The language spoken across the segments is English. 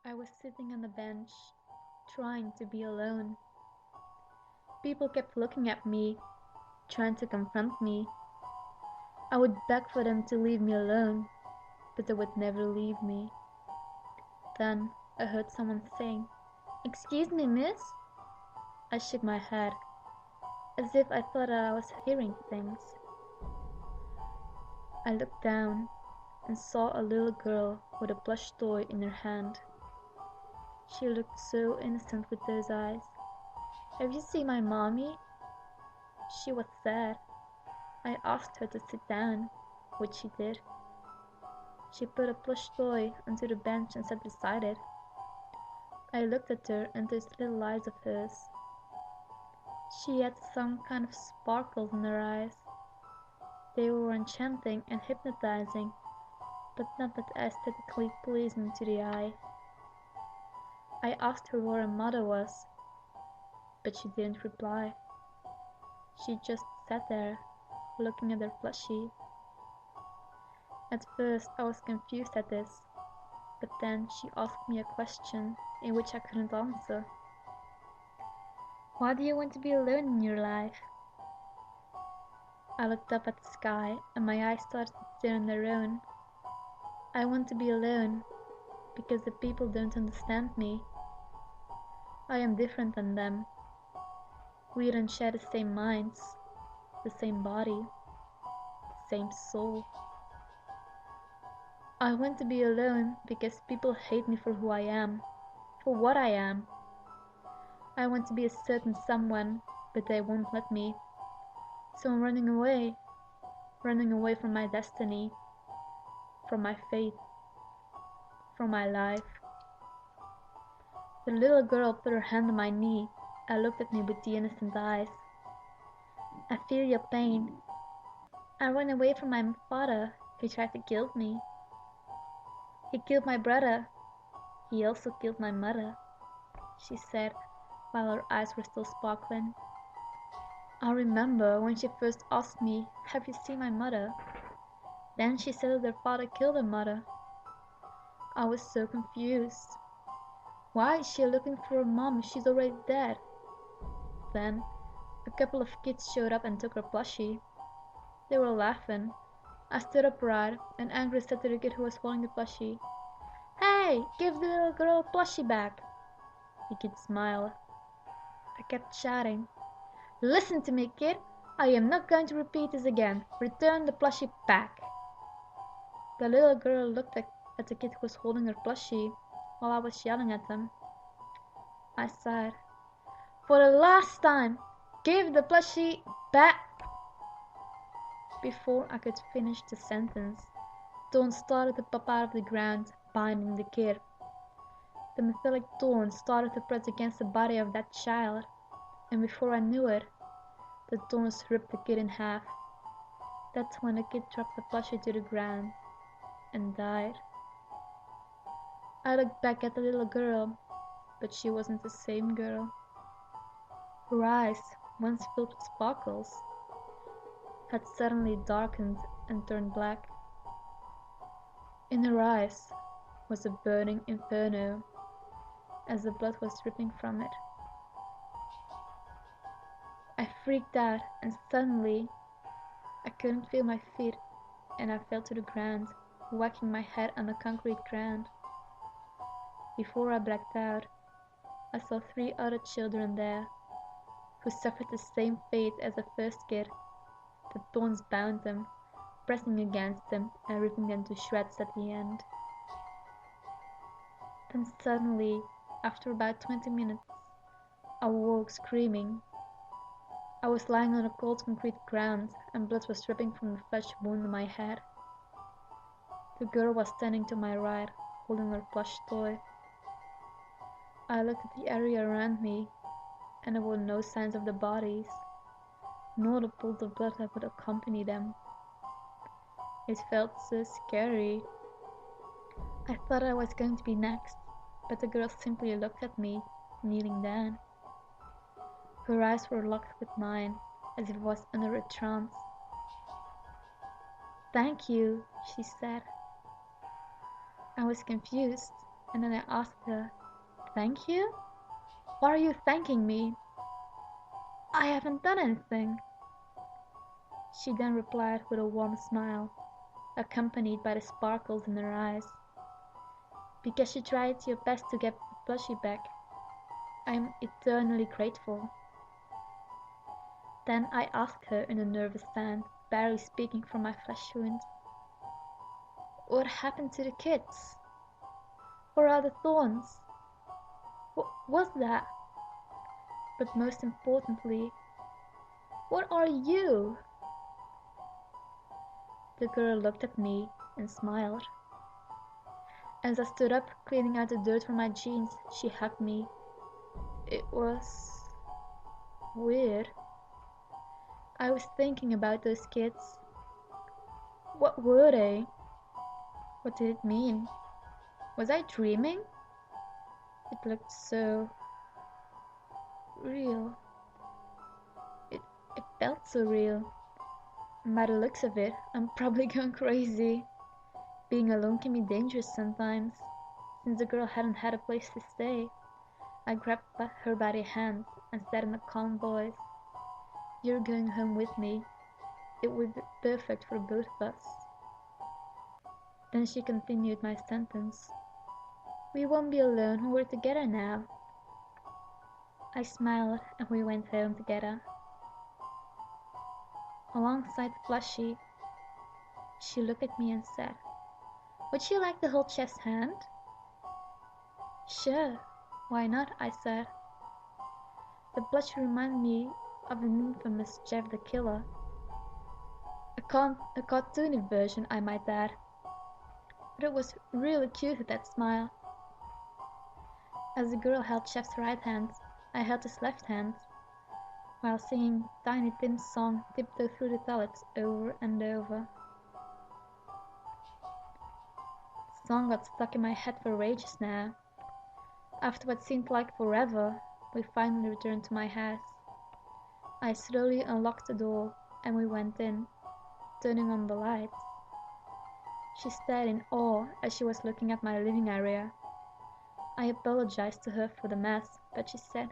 I was sitting on the bench, trying to be alone. People kept looking at me, trying to confront me. I would beg for them to leave me alone, but they would never leave me. Then I heard someone saying, "Excuse me, miss?" I shook my head, as if I thought I was hearing things. I looked down and saw a little girl with a plush toy in her hand. She looked so innocent with those eyes. "Have you seen my mommy?" She was sad. I asked her to sit down, which she did. She put a plush toy onto the bench and sat beside it. I looked at her and those little eyes of hers. She had some kind of sparkles in her eyes. They were enchanting and hypnotizing, but not that aesthetically pleasing to the eye. I asked her where her mother was, but she didn't reply. She just sat there, looking at her plushie. At first I was confused at this, but then she asked me a question in which I couldn't answer. "Why do you want to be alone in your life?" I looked up at the sky and my eyes started to stare on their own. "I want to be alone because the people don't understand me. I am different than them. We don't share the same minds, the same body, the same soul. I want to be alone because people hate me for who I am, for what I am. I want to be a certain someone, but they won't let me. So I'm running away from my destiny, from my fate, from my life." The little girl put her hand on my knee and looked at me with the innocent eyes. "I feel your pain. I ran away from my father, who tried to kill me. He killed my brother. He also killed my mother," she said, while her eyes were still sparkling. "I remember when she first asked me, 'Have you seen my mother?' Then she said that her father killed her mother. I was so confused. Why is she looking for her mom if she's already dead?" Then a couple of kids showed up and took her plushie. They were laughing. I stood upright and angrily said to the kid who was holding the plushie, "Hey, give the little girl a plushie back." The kid smiled. I kept shouting, "Listen to me, kid. I am not going to repeat this again. Return the plushie back." The little girl looked at the kid who was holding her plushie while I was yelling at them. I sighed. "For the last time, give the plushie back." Before I could finish the sentence, thorns started to pop out of the ground, binding the kid. The metallic thorns started to press against the body of that child, and before I knew it, the thorns ripped the kid in half. That's when the kid dropped the plushie to the ground and died. I looked back at the little girl, but she wasn't the same girl. Her eyes, once filled with sparkles, had suddenly darkened and turned black. In her eyes was a burning inferno, as the blood was dripping from it. I freaked out, and suddenly I couldn't feel my feet, and I fell to the ground, whacking my head on the concrete ground. Before I blacked out, I saw 3 other children there, who suffered the same fate as the first kid. The thorns bound them, pressing against them and ripping them to shreds at the end. Then suddenly, after about 20 minutes, I woke screaming. I was lying on a cold concrete ground and blood was dripping from the flesh wound on my head. The girl was standing to my right, holding her plush toy. I looked at the area around me, and there were no signs of the bodies, nor the pools of blood that would accompany them. It felt so scary. I thought I was going to be next, but the girl simply looked at me, kneeling down. Her eyes were locked with mine, as if I was under a trance. "Thank you," she said. I was confused. and then I asked her, "Thank you? Why are you thanking me? I haven't done anything." She then replied with a warm smile, accompanied by the sparkles in her eyes. "Because you tried your best to get the plushie back. I am eternally grateful." Then I asked her in a nervous hand, barely speaking from my flesh wound, "What happened to the kids? Where are the thorns? What was that? But most importantly, what are you?" The girl looked at me and smiled. As I stood up, cleaning out the dirt from my jeans, she hugged me. It was weird. I was thinking about those kids. What were they? What did it mean? Was I dreaming? It looked so real. It, it felt so real. And by the looks of it, I'm probably going crazy. Being alone can be dangerous sometimes. Since the girl hadn't had a place to stay, I grabbed her by the hand and said in a calm voice, "You're going home with me. It would be perfect for both of us." Then she continued my sentence. "We won't be alone when we're together now." I smiled and we went home together. Alongside Plushie, she looked at me and said, "Would you like to hold Jeff's hand?" "Sure, why not?" I said. The plushie reminded me of an infamous Jeff the Killer. A cartoony version, I might add. But it was really cute with that smile. As the girl held Jeff's right hand, I held his left hand, while singing Tiny Tim's song Tiptoe Through the Tulips over and over. The song got stuck in my head for ages now. After what seemed like forever, we finally returned to my house. I slowly unlocked the door and we went in, turning on the lights. She stared in awe as she was looking at my living area. I apologized to her for the mess, but she said,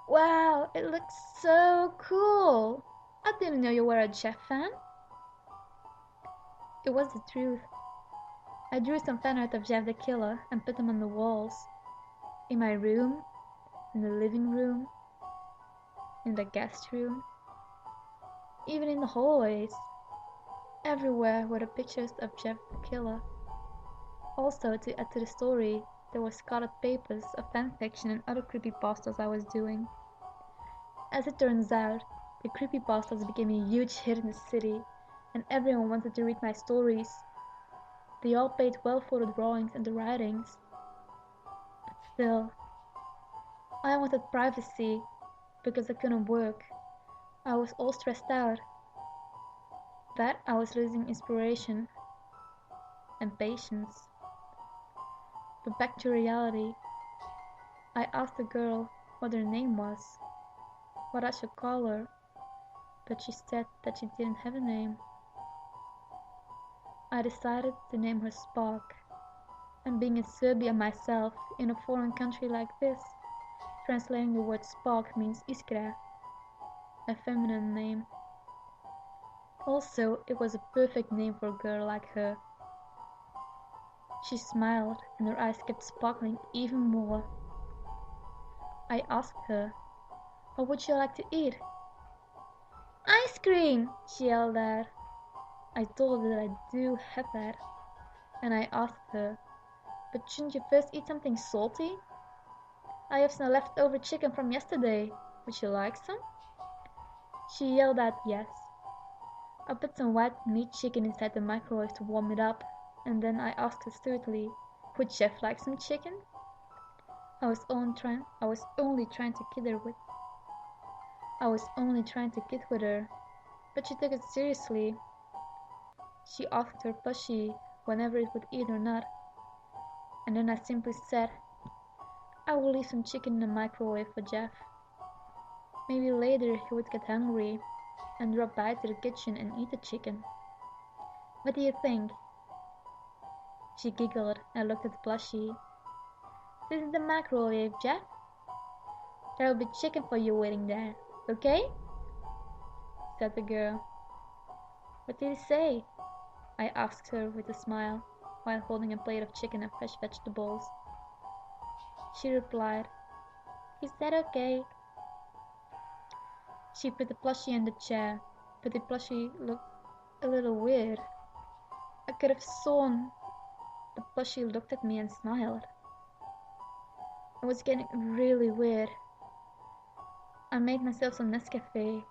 "Wow, it looks so cool! I didn't know you were a Jeff fan." It was the truth. I drew some fan art of Jeff the Killer and put them on the walls. In my room, in the living room, in the guest room, even in the hallways. Everywhere were the pictures of Jeff the Killer. Also, to add to the story, there were scarlet papers of fanfiction and other creepypastas I was doing. As it turns out, the creepypastas became a huge hit in the city, and everyone wanted to read my stories. They all paid well for the drawings and the writings. But still, I wanted privacy, because I couldn't work. I was all stressed out. That I was losing inspiration and patience. But back to reality. I asked the girl what her name was, what I should call her, but she said that she didn't have a name. I decided to name her Spark, and being in Serbia myself, in a foreign country like this, translating the word spark means iskra, a feminine name. Also, it was a perfect name for a girl like her. She smiled, and her eyes kept sparkling even more. I asked her, "What would you like to eat?" "Ice cream!" she yelled out. I told her that I do have that, and I asked her, "But shouldn't you first eat something salty? I have some leftover chicken from yesterday. Would you like some?" She yelled out yes. I put some white meat chicken inside the microwave to warm it up, and then I asked her stupidly, "Would Jeff like some chicken?" I was only trying to kid her, but she took it seriously. She asked her plushie whenever it would eat or not, and then I simply said, "I will leave some chicken in the microwave for Jeff. Maybe later he would get hungry and drop by to the kitchen and eat the chicken. What do you think?" She giggled and looked at plushie, This is the microwave, Jeff. There will be chicken for you waiting there, okay? Said the girl. What did he say? I asked her with a smile, while holding a plate of chicken and fresh vegetables. She replied, he said okay. She put the plushie in the chair, but the plushie looked a little weird. I could have sworn the plushie looked at me and smiled. It was getting really weird. I made myself some Nescafe,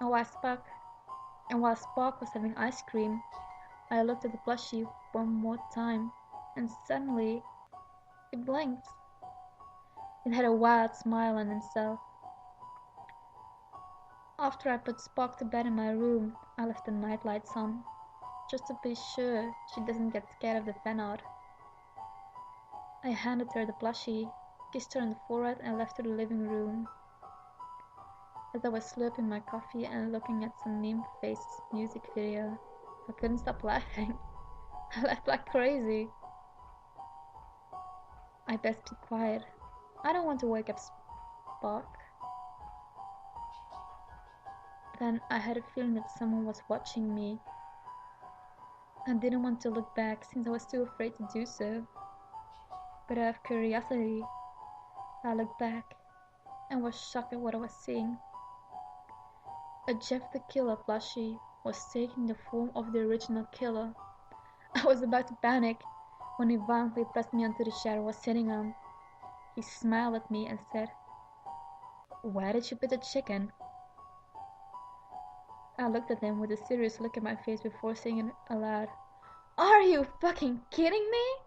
and while Spark was having ice cream, I looked at the plushie one more time, and suddenly it blinked. It had a wild smile on himself. After I put Spark to bed in my room, I left the night lights on, just to be sure she doesn't get scared of the fan out. I handed her the plushie, kissed her on the forehead, and left to the living room. As I was slurping my coffee and looking at some meme-faced music video, I couldn't stop laughing. I laughed like crazy. I best be quiet. I don't want to wake up Spark. Then I had a feeling that someone was watching me. I didn't want to look back since I was too afraid to do so. But out of curiosity, I looked back and was shocked at what I was seeing. A Jeff the Killer plushie was taking the form of the original killer. I was about to panic when he violently pressed me onto the chair I was sitting on. He smiled at me and said, "Where did you put the chicken?" I looked at him with a serious look at my face before saying it aloud, "Are you fucking kidding me?"